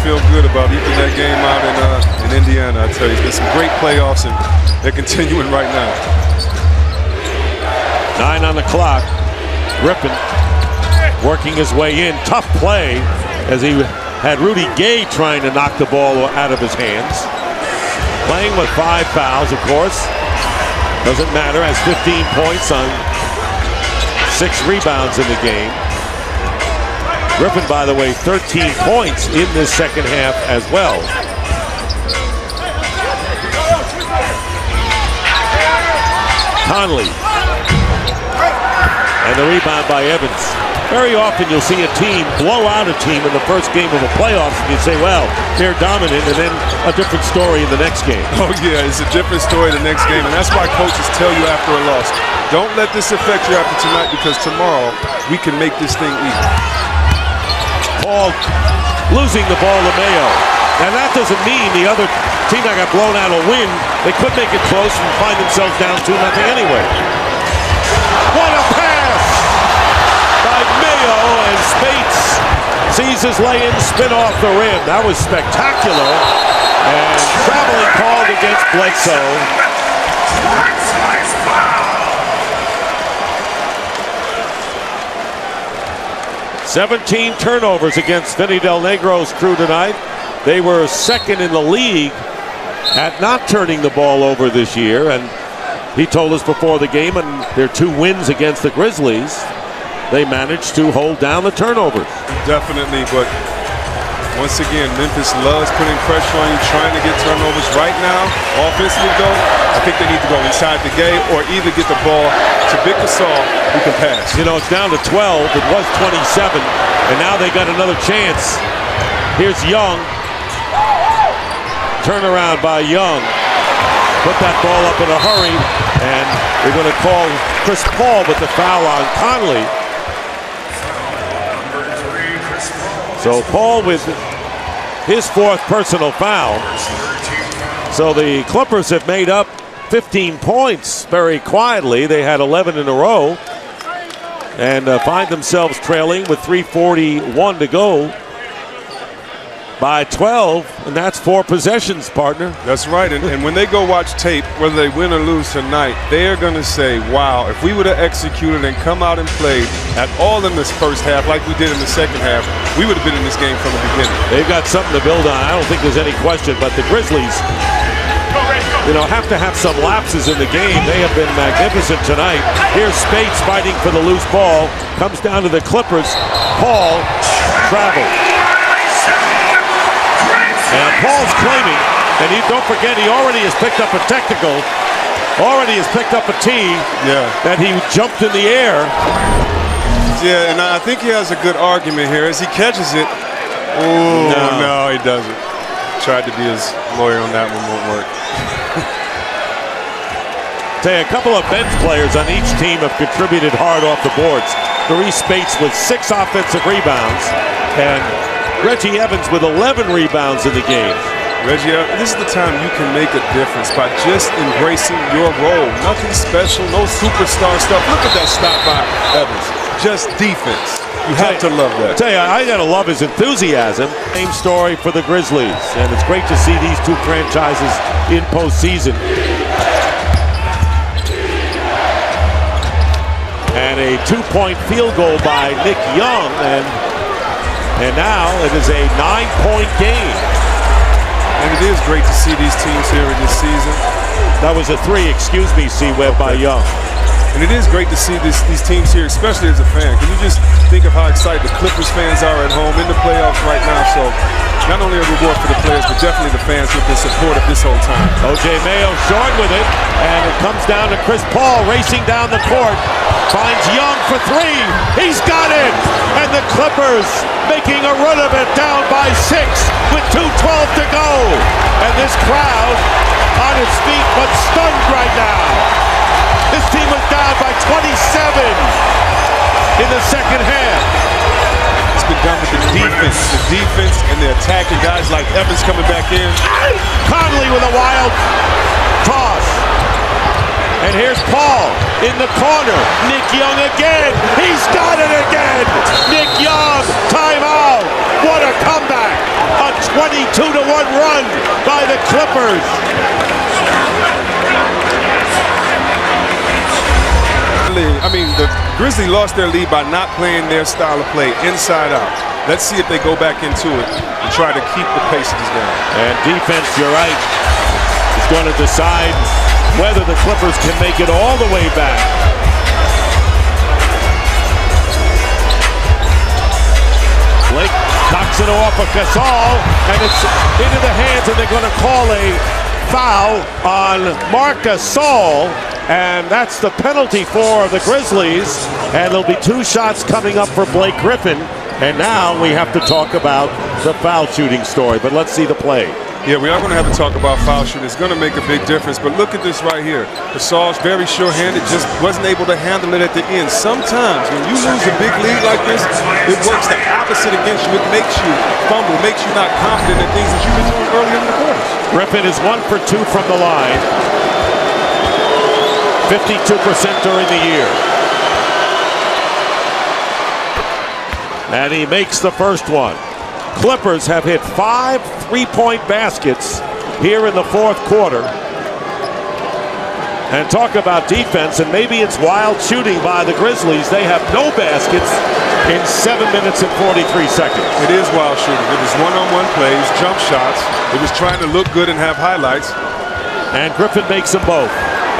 feel good about eking that game out in Indiana. I tell you, there's some great playoffs, and they're continuing right now. 9 on the clock. Griffin working his way in. Tough play as he had Rudy Gay trying to knock the ball out of his hands. Playing with 5 fouls, of course. Doesn't matter, has 15 points on 6 rebounds in the game. Griffin, by the way, 13 points in this second half as well. Conley. And the rebound by Evans. Very often you'll see a team blow out a team in the first game of a playoffs, and you say, well, they're dominant, and then a different story in the next game. Oh, yeah, it's a different story the next game, and that's why coaches tell you after a loss, don't let this affect you after tonight, because tomorrow we can make this thing even. Paul losing the ball to Mayo. Now that doesn't mean the other team that got blown out will win. They could make it close and find themselves down 2-0 anyway. What a pass by Mayo, and Spates sees his lay-in spin off the rim. That was spectacular. And traveling called against Bledsoe. 17 turnovers against Vinny Del Negro's crew tonight. They were second in the league at not turning the ball over this year, and he told us before the game, and their 2 wins against the Grizzlies, they managed to hold down the turnovers. Definitely, but once again, Memphis loves putting pressure on you, trying to get turnovers. Right now, offensively though, I think they need to go inside the game or either get the ball to Big Gasol, who can pass. You know, it's down to 12. It was 27, and now they got another chance. Here's Young. Turnaround by Young. Put that ball up in a hurry, and they're going to call Chris Paul with the foul on Conley. So Paul with his 4th personal foul. So the Clippers have made up 15 points very quietly. They had 11 in a row and find themselves trailing with 3:41 to go by 12, and that's 4 possessions, partner. That's right, and when they go watch tape, whether they win or lose tonight, they are going to say, wow, if we would have executed and come out and played at all in this first half like we did in the second half, we would have been in this game from the beginning. They've got something to build on. I don't think there's any question, but the Grizzlies, you know, have to have some lapses in the game. They have been magnificent tonight. Here's Spates fighting for the loose ball. Comes down to the Clippers. Paul traveled. And Paul's claiming, and don't forget, he already has picked up a technical, already has picked up a tee, that he jumped in the air. Yeah, and I think he has a good argument here. As he catches it, oh, no, he doesn't. Tried to be his lawyer on that one, won't work. Tell you, a couple of bench players on each team have contributed hard off the boards. Maurice Spates with 6 offensive rebounds, and Reggie Evans with 11 rebounds in the game. Reggie, this is the time you can make a difference by just embracing your role. Nothing special, no superstar stuff. Look at that stop by Evans. Just defense. You have to love that. Tell you, I gotta love his enthusiasm. Same story for the Grizzlies, and it's great to see these 2 franchises in postseason. And a 2-point field goal by Nick Young, and now it is a 9-point game. And it is great to see these teams here in this season. That was a 3, excuse me, C-Web, by Young. And it is great to see these teams here, especially as a fan. Can you just think of how excited the Clippers fans are at home in the playoffs right now? So not only a reward for the players, but definitely the fans who have been supportive this whole time. O.J. Mayo short with it, and it comes down to Chris Paul racing down the court. Finds Young for 3. He's got it! And the Clippers making a run of it, down by 6 with 2:12 to go. And this crowd on its feet but stunned right now. This team was down by 27 in the second half. It's been done with the defense and the attacking guys like Evans coming back in. Conley with a wild toss. And here's Paul in the corner. Nick Young again. He's got it again. Nick Young, timeout. What a comeback. A 2-1 run by the Clippers. I mean, the Grizzlies lost their lead by not playing their style of play inside out. Let's see if they go back into it and try to keep the pace of this game. And defense, you're right, is going to decide whether the Clippers can make it all the way back. Blake knocks it off of Gasol, and it's into the hands, and they're going to call a foul on Marc Gasol, and that's the penalty for the Grizzlies, and there'll be 2 shots coming up for Blake Griffin, and now we have to talk about the foul shooting story, but let's see the play. Yeah, we are going to have to talk about foul shooting. It's going to make a big difference, but look at this right here. Gasol's very sure-handed, just wasn't able to handle it at the end. Sometimes when you lose a big lead like this, it works the opposite against you. It makes you fumble, makes you not confident in things that you've been doing earlier in the quarters. Griffin is 1 for 2 from the line. 52% during the year. And he makes the first one. Clippers have hit 5 3-point baskets here in the fourth quarter. And talk about defense, and maybe it's wild shooting by the Grizzlies. They have no baskets in 7 minutes and 43 seconds. It is wild shooting. It was one-on-one plays, jump shots. It was trying to look good and have highlights. And Griffin makes them both.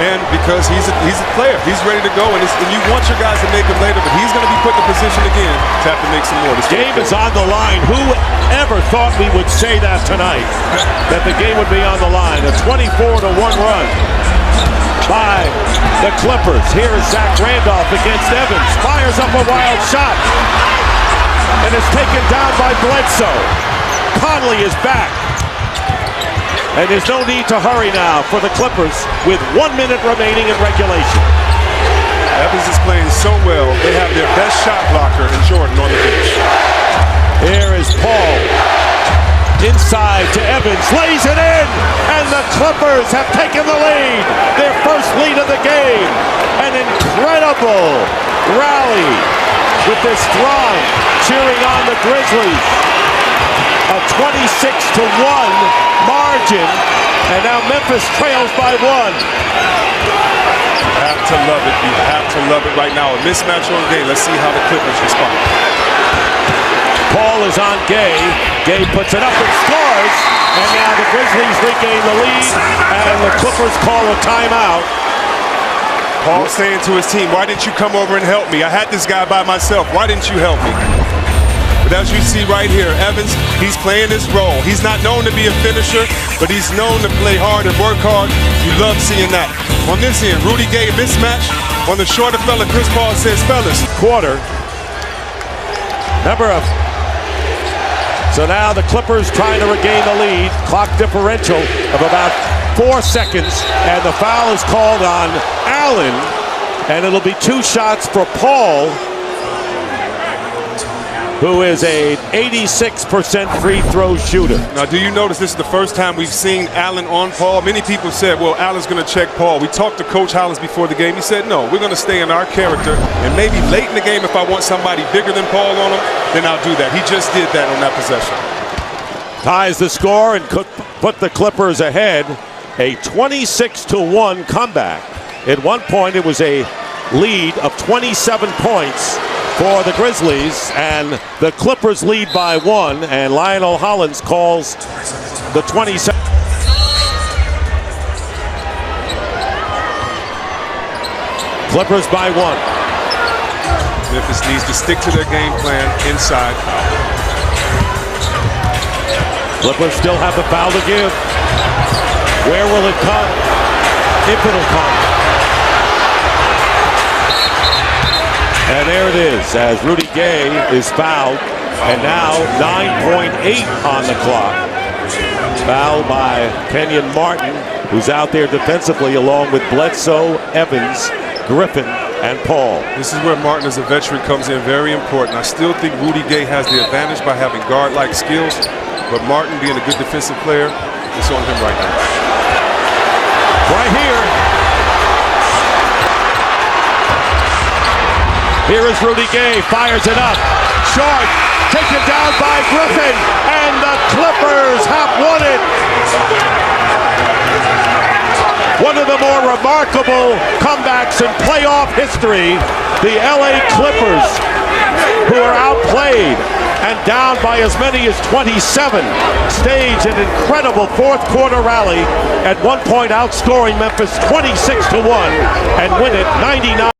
And because he's a player, he's ready to go, and you want your guys to make them later, but he's going to be put in a position again to have to make some more. This game is on the line. Who ever thought we would say that tonight, that the game would be on the line? A 24-1 run by the Clippers. Here is Zach Randolph against Evans. Fires up a wild shot, and is taken down by Bledsoe. Conley is back. And there's no need to hurry now for the Clippers with 1 minute remaining in regulation. Evans is playing so well. They have their best shot blocker in Jordan on the bench. Here is Paul. Inside to Evans. Lays it in. And the Clippers have taken the lead. Their first lead of the game. An incredible rally with this throng cheering on the Grizzlies. A 26-1 margin, and now Memphis trails by 1. You have to love it. You have to love it right now. A mismatch on Gay. Let's see how the Clippers respond. Paul is on Gay. Gay puts it up and scores, and now the Grizzlies regain the lead, and the Clippers call a timeout. Paul saying to his team, why didn't you come over and help me? I had this guy by myself. Why didn't you help me? But as you see right here, Evans, he's playing his role. He's not known to be a finisher, but he's known to play hard and work hard. You love seeing that. On this end, Rudy Gay mismatch. On the shorter fella, Chris Paul says, fellas. Quarter. So now the Clippers trying to regain the lead. Clock differential of about 4 seconds, and the foul is called on Allen, and it'll be 2 shots for Paul, who is a 86% free throw shooter. Now, do you notice this is the first time we've seen Allen on Paul? Many people said, well, Allen's going to check Paul. We talked to Coach Hollins before the game. He said, no, we're going to stay in our character, and maybe late in the game, if I want somebody bigger than Paul on him, then I'll do that. He just did that on that possession. Ties the score and could put the Clippers ahead. A 26-1 comeback. At one point, it was a lead of 27 points for the Grizzlies, and the Clippers lead by 1, and Lionel Hollins calls the 27. Clippers by 1. Memphis needs to stick to their game plan inside. Clippers still have the foul to give. Where will it come? If it'll come. And there it is, as Rudy Gay is fouled, and now 9.8 on the clock. Fouled by Kenyon Martin, who's out there defensively along with Bledsoe, Evans, Griffin, and Paul. This is where Martin as a veteran comes in very important. I still think Rudy Gay has the advantage by having guard-like skills, but Martin being a good defensive player, it's on him right now. Right here. Here is Rudy Gay, fires it up. Short, taken down by Griffin, and the Clippers have more remarkable comebacks in playoff history. The LA Clippers, who are outplayed and down by as many as 27, stage an incredible fourth quarter rally, at one point outscoring Memphis 26-1 and win it 99.